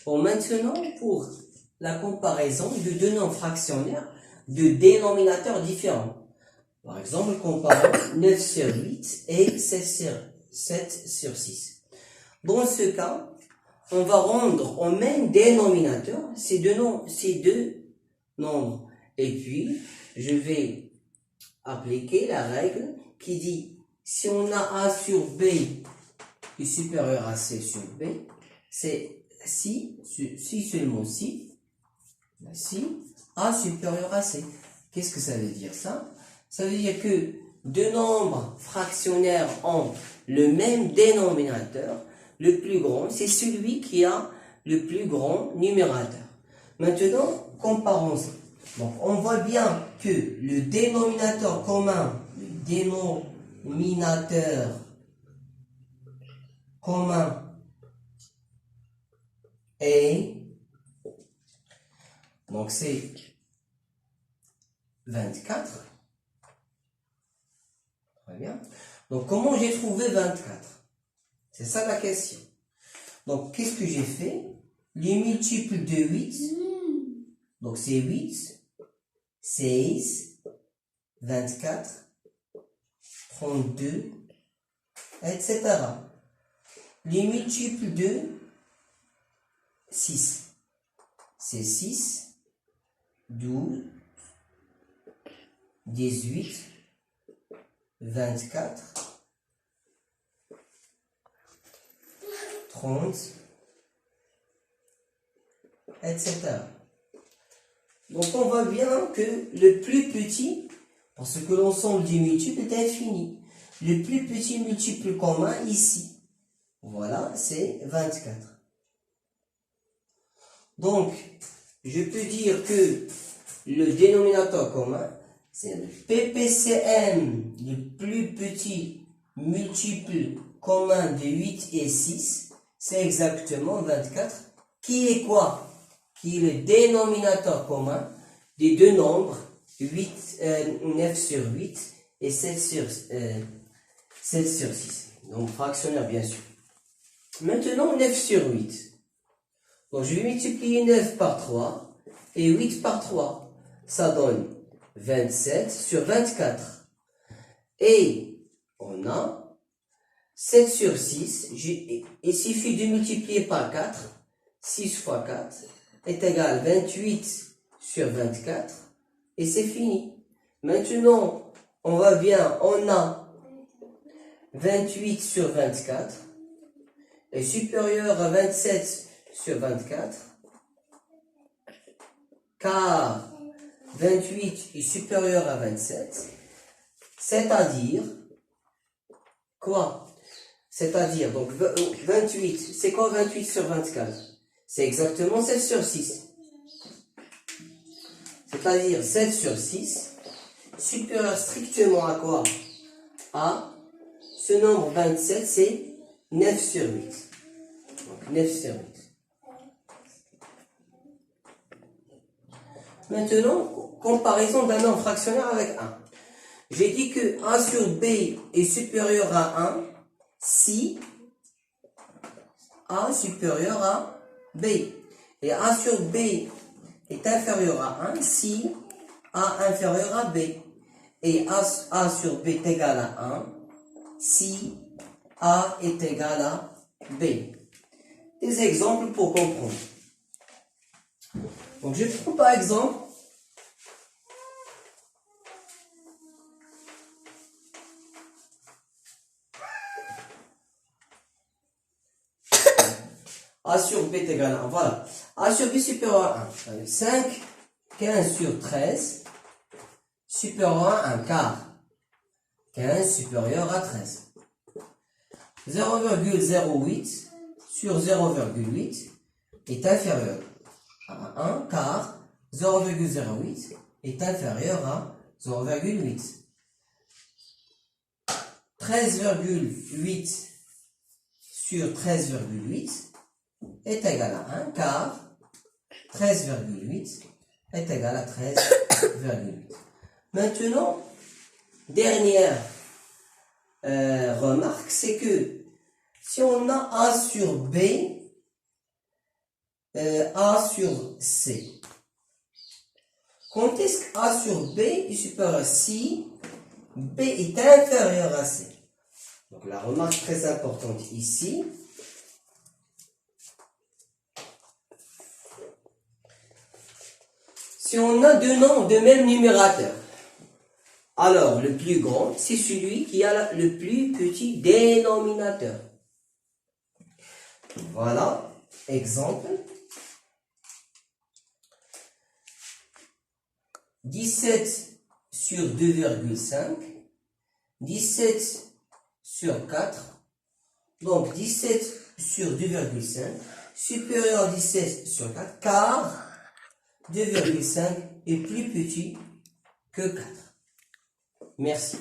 Bon, maintenant, pour la comparaison de deux nombres fractionnaires de dénominateurs différents. Par exemple, comparons 9 sur 8 et 7 sur 6. Dans ce cas, on va rendre au même dénominateur ces deux nombres. Et puis, je vais appliquer la règle qui dit, si on a A sur B est supérieur à C sur B, c'est si seulement si A supérieur à C. Qu'est-ce que ça veut dire ça? Ça veut dire que deux nombres fractionnaires ont le même dénominateur. Le plus grand, c'est celui qui a le plus grand numérateur. Maintenant, comparons ça. Donc, on voit bien que le dénominateur commun, est, donc c'est 24. Très bien. Donc, comment j'ai trouvé 24? C'est ça la question. Donc, qu'est-ce que j'ai fait? Les multiples de 8, donc c'est 8, 16, 24, 32, etc. Les multiples de 6, c'est 6, 12, 18, 24, 30, etc. Donc on voit bien que le plus petit, parce que l'ensemble des multiples est infini, le plus petit multiple commun ici, voilà, c'est 24. Donc, je peux dire que le dénominateur commun, c'est le PPCM, le plus petit multiple commun de 8 et 6, c'est exactement 24, qui est quoi? Qui est le dénominateur commun des deux nombres 9 sur 8 et 7 sur 6. Donc fractionnaire bien sûr. Maintenant 9 sur 8. Donc je vais multiplier 9 par 3 et 8 par 3. Ça donne 27 sur 24. Et on a 7 sur 6. Il suffit de multiplier par 4. 6 fois 4 est égal à 28 sur 24. Et c'est fini. Maintenant, on va bien, on a 28 sur 24 est supérieur à 27 sur 24, car 28 est supérieur à 27, c'est-à-dire quoi? C'est-à-dire, donc 28, c'est quoi 28 sur 24? C'est exactement 7 sur 6. C'est-à-dire 7 sur 6, supérieur strictement à quoi? À ce nombre 27, c'est 9 sur 8. Donc 9 sur 8. Maintenant, comparaison d'un nombre fractionnaire avec 1. J'ai dit que A sur B est supérieur à 1 si A supérieur à B. Et A sur B est inférieur à 1 si A inférieur à B. Et A sur B est égal à 1 si A est égal à B. Des exemples pour comprendre. Donc je prends par exemple A sur B est égal à 1. Voilà. A sur B supérieur à 1. 5, 15 sur 13 supérieur à 1 quart. 15 supérieur à 13. 0,08 sur 0,8 est inférieur à 1 car 0,08 est inférieur à 0,8. 13,8 sur 13,8 est égal à 1 car 13,8 est égal à 13,8. Maintenant, dernière remarque, c'est que si on a A sur B A sur C. Quand est-ce que A sur B est supérieur à C, B est inférieur à C. Donc la remarque très importante ici, si on a deux nombres de même numérateur, alors le plus grand, c'est celui qui a le plus petit dénominateur. Voilà, exemple. 17 sur 2,5, 17 sur 4, donc 17 sur 2,5, supérieur à 17 sur 4, car 2,5 est plus petit que 4. Merci.